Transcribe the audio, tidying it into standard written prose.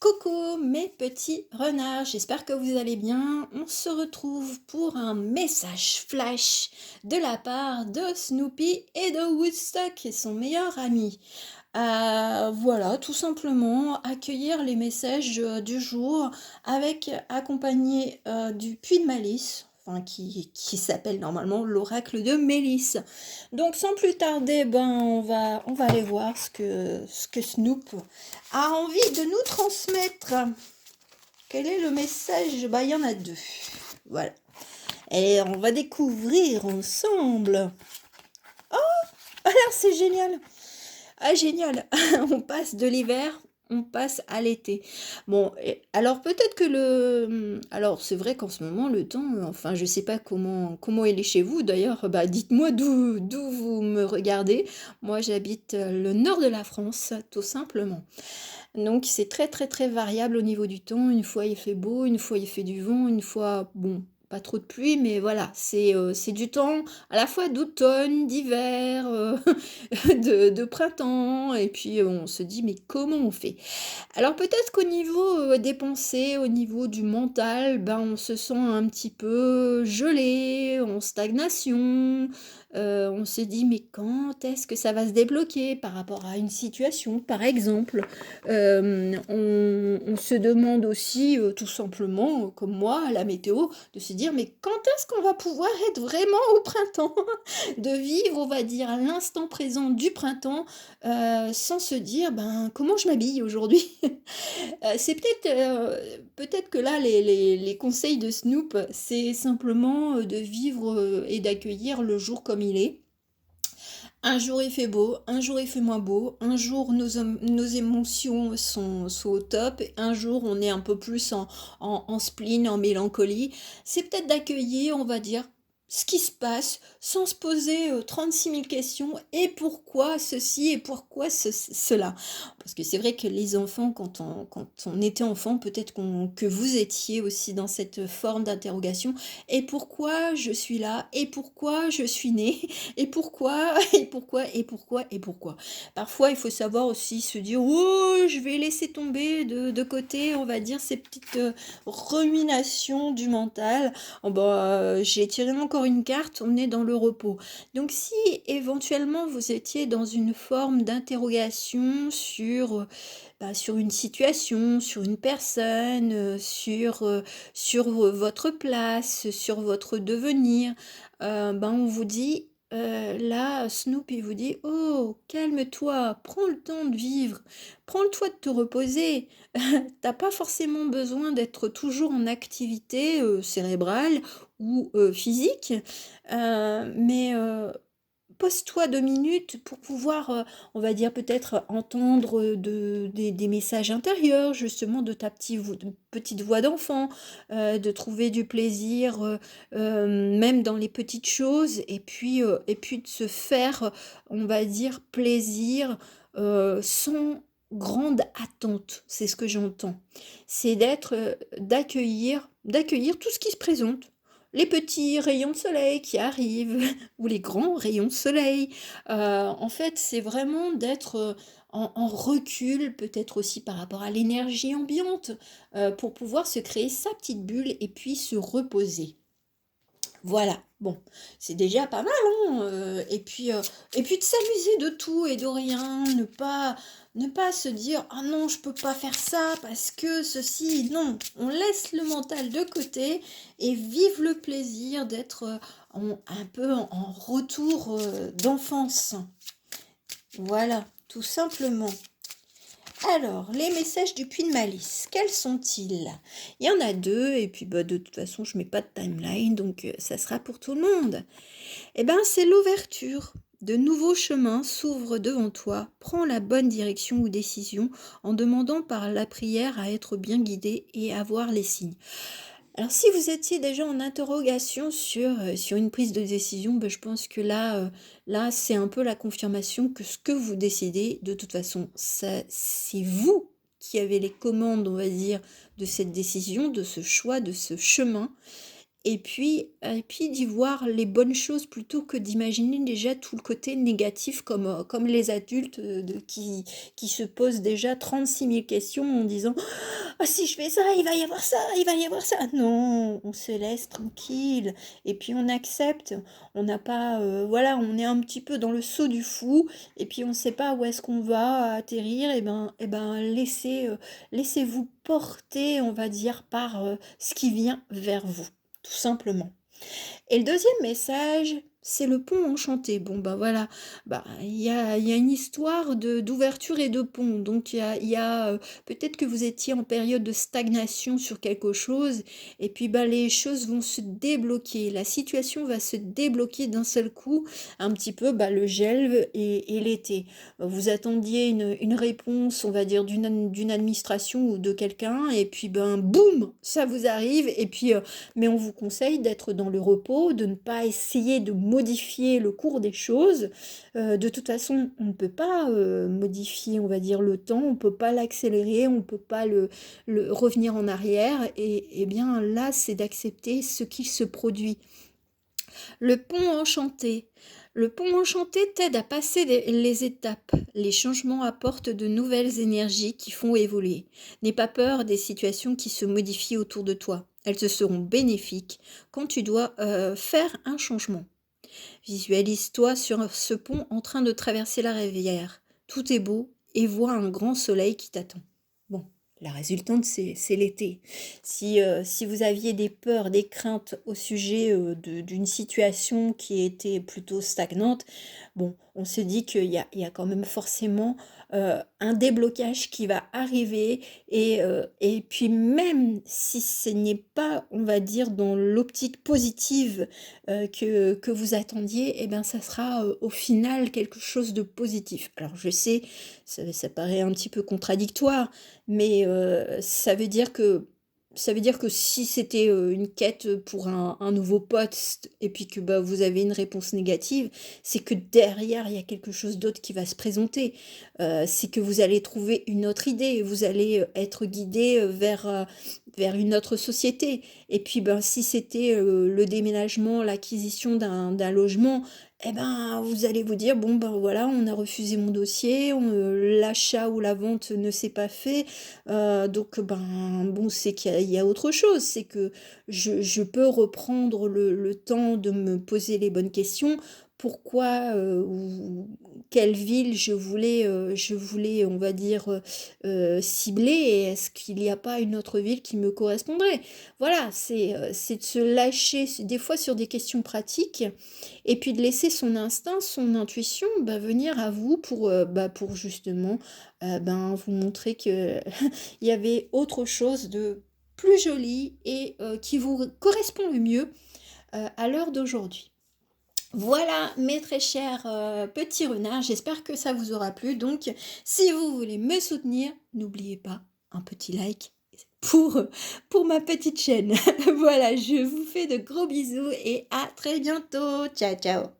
Coucou mes petits renards, j'espère que vous allez bien. On se retrouve pour un message flash de la part de Snoopy et de Woodstock, son meilleur ami. Voilà, tout simplement accueillir les messages du jour avec accompagné du puits de malice, enfin qui s'appelle normalement l'oracle de Mélisse. Donc sans plus tarder, on va aller voir ce que Snoop a envie de nous transmettre. Quel est le message? Il y en a deux. Voilà. Et on va découvrir ensemble. Alors c'est génial. Ah génial. On passe de l'hiver, on passe à l'été. Bon, alors peut-être que alors c'est vrai qu'en ce moment le temps, enfin je sais pas comment il est chez vous. D'ailleurs, dites-moi d'où vous me regardez. Moi j'habite le nord de la France, tout simplement. Donc c'est très très très variable au niveau du temps. Une fois il fait beau, une fois il fait du vent, une fois, bon, pas trop de pluie, mais voilà, c'est du temps à la fois d'automne, d'hiver, de printemps, et puis on se dit, mais comment on fait? Alors peut-être qu'au niveau des pensées, au niveau du mental, on se sent un petit peu gelé, en stagnation. On se dit, mais quand est-ce que ça va se débloquer par rapport à une situation, par exemple? On se demande aussi, tout simplement, comme moi, à la météo, de se dire, mais quand est-ce qu'on va pouvoir être vraiment au printemps? De vivre, on va dire, à l'instant présent du printemps, sans se dire: «Ben, comment je m'habille aujourd'hui?» C'est peut-être que là, les conseils de Snoop, c'est simplement, de vivre, et d'accueillir le jour comme il est. Un jour il fait beau, un jour il fait moins beau, un jour nos émotions sont au top, et un jour on est un peu plus en spleen, en mélancolie. C'est peut-être d'accueillir, on va dire, ce qui se passe sans se poser 36 000 questions. Et pourquoi ceci et pourquoi cela? Parce que c'est vrai que les enfants, quand on était enfant, peut-être que vous étiez aussi dans cette forme d'interrogation. Et pourquoi je suis là? Et pourquoi je suis né? Et pourquoi? Et pourquoi? Et pourquoi? Et pourquoi? Parfois, il faut savoir aussi se dire: «Oh, je vais laisser tomber de côté, on va dire, ces petites, ruminations du mental. Oh j'ai tiré encore une carte, on est dans le repos». Donc si éventuellement vous étiez dans une forme d'interrogation sur une situation, sur une personne, sur votre place, sur votre devenir, on vous dit, là, Snoop, il vous dit: «Oh, calme-toi, prends le temps de vivre, prends le temps de te reposer». T'as pas forcément besoin d'être toujours en activité, cérébrale ou, physique, mais pose-toi 2 minutes pour pouvoir, on va dire peut-être entendre, des messages intérieurs, justement, de ta petite voix d'enfant, de trouver du plaisir, même dans les petites choses, et puis de se faire, on va dire, plaisir, sans grande attente. C'est ce que j'entends. C'est d'accueillir tout ce qui se présente. Les petits rayons de soleil qui arrivent, ou les grands rayons de soleil. En fait, c'est vraiment d'être, en recul, peut-être aussi par rapport à l'énergie ambiante, pour pouvoir se créer sa petite bulle et puis se reposer. Voilà, bon, c'est déjà pas mal, hein, et puis de s'amuser de tout et de rien, ne pas se dire: «Ah non, je peux pas faire ça parce que ceci», non, on laisse le mental de côté et vive le plaisir d'être, un peu en retour, d'enfance. Voilà, tout simplement. Alors, les messages du puits de malice, quels sont-ils? Il y en a deux, et puis de toute façon, je mets pas de timeline, donc ça sera pour tout le monde. Eh ben, c'est l'ouverture. De nouveaux chemins s'ouvrent devant toi. Prends la bonne direction ou décision en demandant par la prière à être bien guidé et à voir les signes. Alors, si vous étiez déjà en interrogation sur une prise de décision, je pense que là, c'est un peu la confirmation que ce que vous décidez, de toute façon, c'est vous qui avez les commandes, on va dire, de cette décision, de ce choix, de ce chemin. et puis d'y voir les bonnes choses plutôt que d'imaginer déjà tout le côté négatif comme les adultes, qui se posent déjà 36 000 questions en disant: «Ah si je fais ça, il va y avoir ça, il va y avoir ça». Non, on se laisse tranquille et puis on accepte. On n'a pas, voilà, on est un petit peu dans le saut du fou et puis on ne sait pas où est-ce qu'on va atterrir et ben laissez-vous porter, on va dire, par, ce qui vient vers vous, tout simplement. Et le deuxième message, c'est le pont enchanté. Bon, bah voilà, bah, il y a une histoire d'ouverture et de pont. Donc, peut-être que vous étiez en période de stagnation sur quelque chose, et puis bah, les choses vont se débloquer. La situation va se débloquer d'un seul coup, un petit peu bah, le gel et l'été. Vous attendiez une réponse, on va dire, d'une administration ou de quelqu'un, et puis ben boum, ça vous arrive, et puis mais on vous conseille d'être dans le repos, de ne pas essayer de modifier le cours des choses. De toute façon, on ne peut pas modifier, on va dire, le temps, on ne peut pas l'accélérer, on ne peut pas le revenir en arrière. Et bien là, c'est d'accepter ce qui se produit. Le pont enchanté. Le pont enchanté t'aide à passer les étapes. Les changements apportent de nouvelles énergies qui font évoluer. N'aie pas peur des situations qui se modifient autour de toi. Elles te seront bénéfiques quand tu dois faire un changement. Visualise-toi sur ce pont en train de traverser la rivière. Tout est beau et vois un grand soleil qui t'attend. Bon, la résultante, c'est l'été. Si vous aviez des peurs, des craintes au sujet d'une situation qui était plutôt stagnante, bon, on se dit qu'il y a quand même forcément un déblocage qui va arriver et puis même si ce n'est pas, on va dire, dans l'optique positive que vous attendiez, eh ben, ça sera au final quelque chose de positif. Alors je sais, ça paraît un petit peu contradictoire, mais ça veut dire que si c'était une quête pour un nouveau poste et puis que bah, vous avez une réponse négative, c'est que derrière, il y a quelque chose d'autre qui va se présenter. C'est que vous allez trouver une autre idée, vous allez être guidé vers une autre société. Et puis, ben, si c'était le déménagement, l'acquisition d'un logement, eh ben, vous allez vous dire, bon, ben voilà, on a refusé mon dossier, l'achat ou la vente ne s'est pas fait, donc, ben, bon, c'est qu'il y a autre chose, c'est que je peux reprendre le temps de me poser les bonnes questions. Pourquoi ou quelle ville je voulais, on va dire, cibler, et est-ce qu'il n'y a pas une autre ville qui me correspondrait? Voilà, c'est de se lâcher des fois sur des questions pratiques et puis de laisser son instinct, son intuition, bah, venir à vous pour justement, ben, vous montrer que il y avait autre chose de plus joli et qui vous correspond le mieux, à l'heure d'aujourd'hui. Voilà, mes très chers petits renards, j'espère que ça vous aura plu. Donc, si vous voulez me soutenir, n'oubliez pas un petit like pour, pour ma petite chaîne. Voilà, je vous fais de gros bisous et à très bientôt. Ciao, ciao.